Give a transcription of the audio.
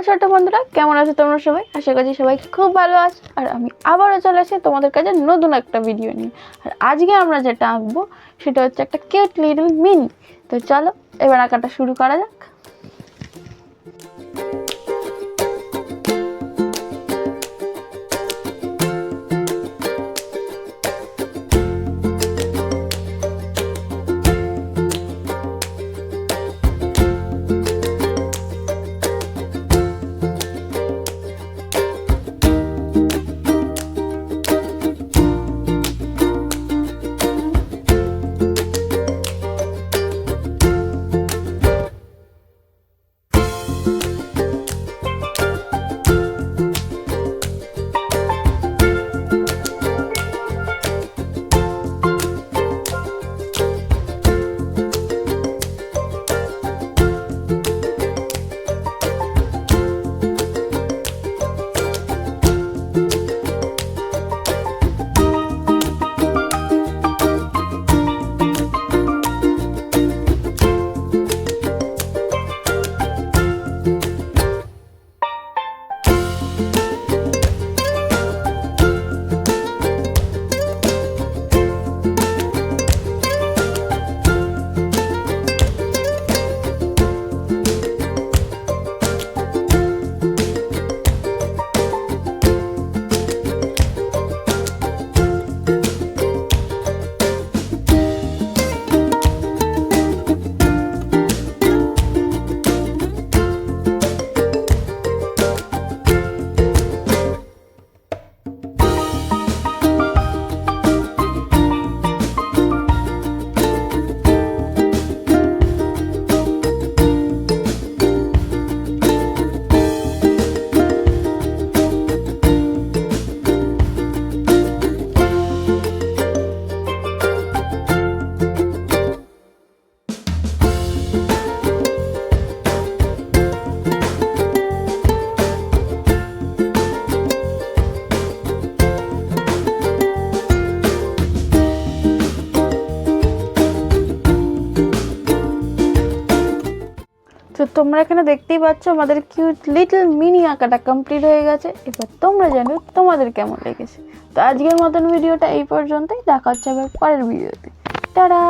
ছোট বন্ধুরা, কেমন আছো তোমরা সবাই? আশা করছি সবাই খুব ভালো আছো। আর আমি আবারও চলে আসি তোমাদের কাছে নতুন একটা ভিডিও নিয়ে। আর আজকে আমরা যেটা আঁকবো সেটা হচ্ছে একটা কিউট লিটল মিনি। তো চলো এবার আঁকাটা শুরু করা যাক। তো তোমরা এখানে দেখতেই পাচ্ছ আমাদের কিউট লিটল মিনি আঁকাটা কমপ্লিট হয়ে গেছে। এবার তোমরা জানো তোমাদের কেমন লেগেছে। তো আজকের মতন ভিডিওটা এই পর্যন্তই, দেখা হচ্ছে আবার পরের ভিডিওতে। টাটা।